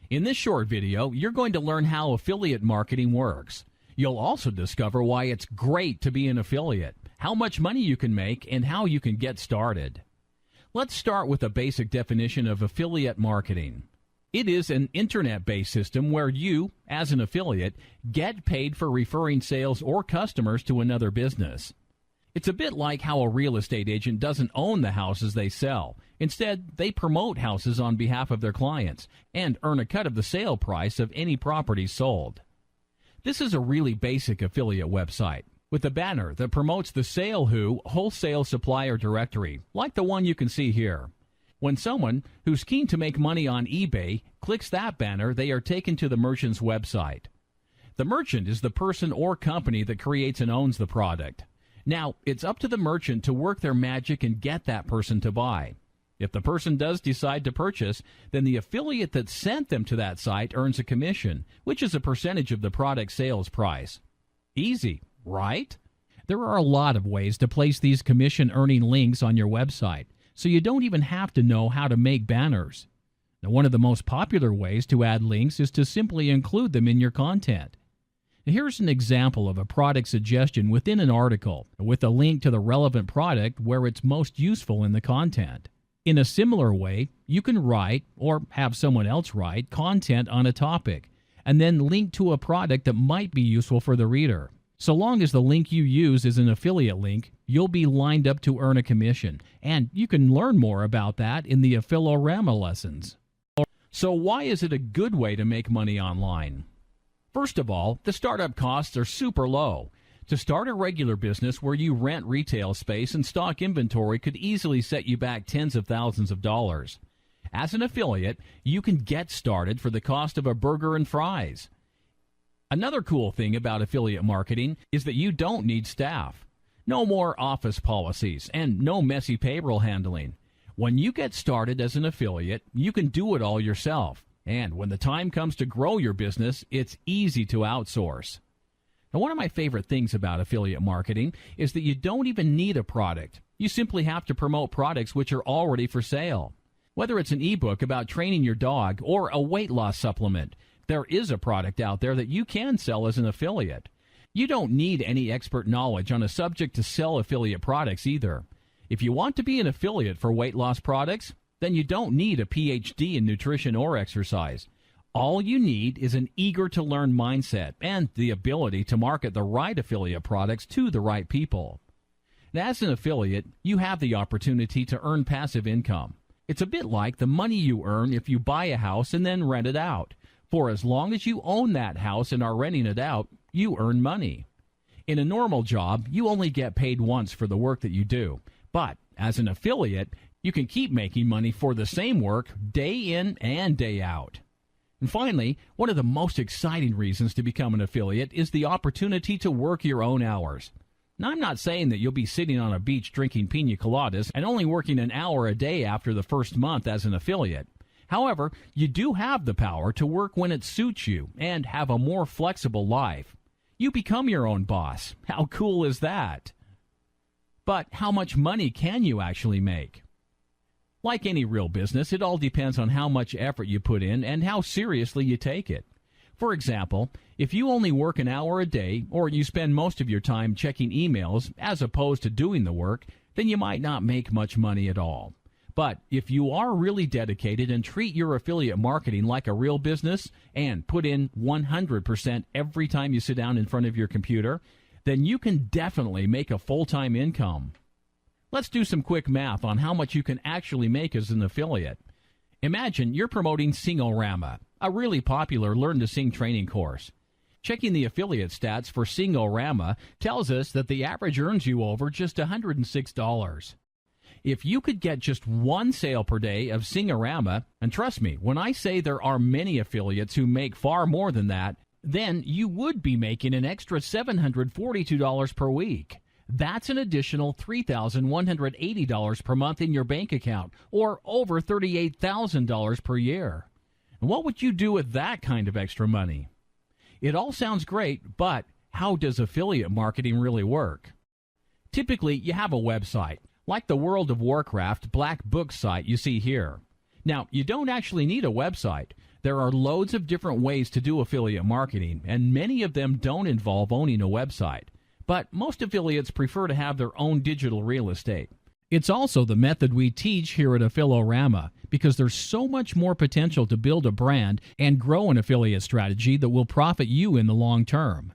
In this short video, you're going to learn how affiliate marketing works. You'll also discover why it's great to be an affiliate, how much money you can make, and how you can get started. Let's start with a basic definition of affiliate marketing. It is an internet-based system where you, as an affiliate, get paid for referring sales or customers to another business. It's a bit like how a real estate agent doesn't own the houses they sell. Instead, they promote houses on behalf of their clients and earn a cut of the sale price of any property sold. This is a really basic affiliate website with a banner that promotes the Sale Who wholesale supplier directory, like the one you can see here. When someone who's keen to make money on eBay clicks that banner, they are taken to the merchant's website. The merchant is the person or company that creates and owns the product. Now, it's up to the merchant to work their magic and get that person to buy. If the person does decide to purchase, then the affiliate that sent them to that site earns a commission, which is a percentage of the product sales price. Easy, right? There are a lot of ways to place these commission-earning links on your website, so you don't even have to know how to make banners. Now, one of the most popular ways to add links is to simply include them in your content. Here's an example of a product suggestion within an article with a link to the relevant product where it's most useful in the content. In a similar way, you can write or have someone else write content on a topic and then link to a product that might be useful for the reader. So long as the link you use is an affiliate link, you'll be lined up to earn a commission, and you can learn more about that in the Affilorama lessons. So why is it a good way to make money online? First of all, the startup costs are super low. To start a regular business where you rent retail space and stock inventory could easily set you back tens of thousands of dollars. As an affiliate, you can get started for the cost of a burger and fries. Another cool thing about affiliate marketing is that you don't need staff. No more office policies and no messy payroll handling. When you get started as an affiliate, you can do it all yourself. And when the time comes to grow your business, it's easy to outsource. Now, one of my favorite things about affiliate marketing is that you don't even need a product. You simply have to promote products which are already for sale. Whether it's an ebook about training your dog or a weight loss supplement, there is a product out there that you can sell as an affiliate. You don't need any expert knowledge on a subject to sell affiliate products either. If you want to be an affiliate for weight loss products, then you don't need a PhD in nutrition or exercise. All you need is an eager-to-learn mindset and the ability to market the right affiliate products to the right people. And as an affiliate, you have the opportunity to earn passive income. It's a bit like the money you earn if you buy a house and then rent it out. For as long as you own that house and are renting it out, you earn money. In a normal job, you only get paid once for the work that you do. But as an affiliate, you can keep making money for the same work day in and day out. And finally, one of the most exciting reasons to become an affiliate is the opportunity to work your own hours. Now, I'm not saying that you'll be sitting on a beach drinking pina coladas and only working an hour a day after the first month as an affiliate. However, you do have the power to work when it suits you and have a more flexible life. You become your own boss. How cool is that? But how much money can you actually make? Like any real business, it all depends on how much effort you put in and how seriously you take it. For example, if you only work an hour a day or you spend most of your time checking emails as opposed to doing the work, then you might not make much money at all. But if you are really dedicated and treat your affiliate marketing like a real business and put in 100% every time you sit down in front of your computer, then you can definitely make a full-time income. Let's do some quick math on how much you can actually make as an affiliate. Imagine you're promoting Singorama, a really popular learn-to-sing training course. Checking the affiliate stats for Singorama tells us that the average earns you over just $106. If you could get just one sale per day of Singorama, and trust me, when I say there are many affiliates who make far more than that, then you would be making an extra $742 per week. That's an additional $3,180 per month in your bank account, or over $38,000 per year. What would you do with that kind of extra money? It all sounds great, but how does affiliate marketing really work? Typically, you have a website, like the World of Warcraft Black Book site you see here. Now, you don't actually need a website. There are loads of different ways to do affiliate marketing, and many of them don't involve owning a website. But most affiliates prefer to have their own digital real estate. It's also the method we teach here at Affiliorama because there's so much more potential to build a brand and grow an affiliate strategy that will profit you in the long term.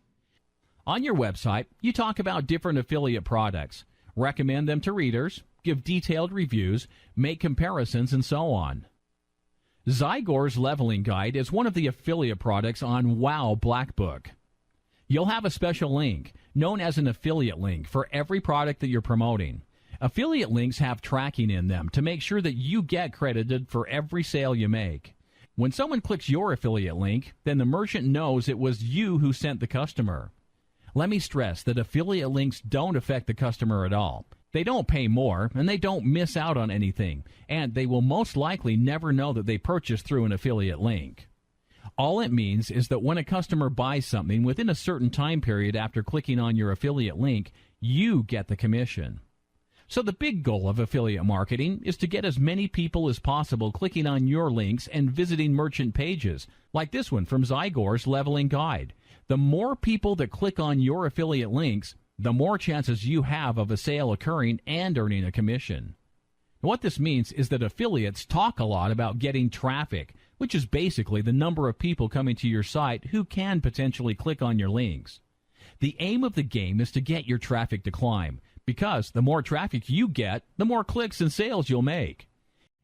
On your website, you talk about different affiliate products, recommend them to readers, give detailed reviews, make comparisons, and so on. Zygor's Leveling Guide is one of the affiliate products on Wow Blackbook. You'll have a special link, known as an affiliate link, for every product that you're promoting. Affiliate links have tracking in them to make sure that you get credited for every sale you make. When someone clicks your affiliate link, then the merchant knows it was you who sent the customer. Let me stress that affiliate links don't affect the customer at all. They don't pay more, and they don't miss out on anything, and they will most likely never know that they purchased through an affiliate link. All it means is that when a customer buys something within a certain time period after clicking on your affiliate link, you get the commission. So the big goal of affiliate marketing is to get as many people as possible clicking on your links and visiting merchant pages, like this one from Zygor's Leveling Guide. The more people that click on your affiliate links, the more chances you have of a sale occurring and earning a commission. What this means is that affiliates talk a lot about getting traffic, which is basically the number of people coming to your site who can potentially click on your links. The aim of the game is to get your traffic to climb, because the more traffic you get, the more clicks and sales you'll make.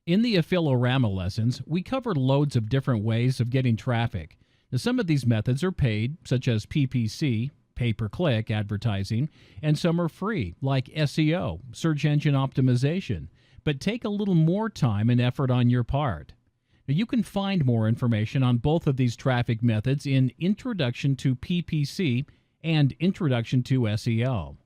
In the Affiliorama lessons, we cover loads of different ways of getting traffic. Now, some of these methods are paid, such as PPC, pay-per-click advertising, and some are free, like SEO, search engine optimization, but take a little more time and effort on your part. Now, you can find more information on both of these traffic methods in Introduction to PPC and Introduction to SEO.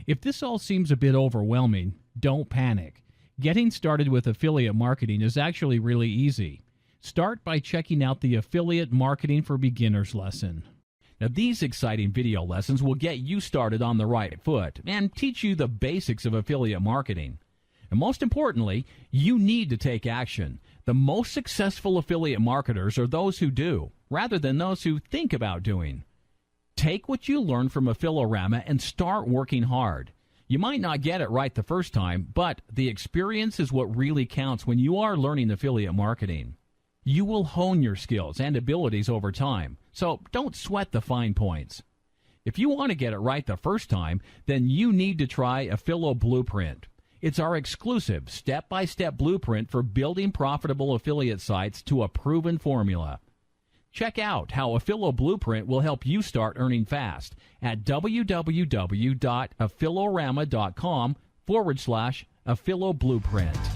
If this all seems a bit overwhelming, don't panic. Getting started with affiliate marketing is actually really easy. Start by checking out the Affiliate Marketing for Beginners lesson. Now, these exciting video lessons will get you started on the right foot and teach you the basics of affiliate marketing. And most importantly, you need to take action. The most successful affiliate marketers are those who do, rather than those who think about doing. Take what you learn from Affiliorama and start working hard. You might not get it right the first time, but the experience is what really counts when you are learning affiliate marketing. You will hone your skills and abilities over time, so don't sweat the fine points. If you want to get it right the first time, then you need to try Affilo Blueprint. It's our exclusive step-by-step blueprint for building profitable affiliate sites to a proven formula. Check out how Affilo Blueprint will help you start earning fast at www.affiliorama.com/Affilo Blueprint.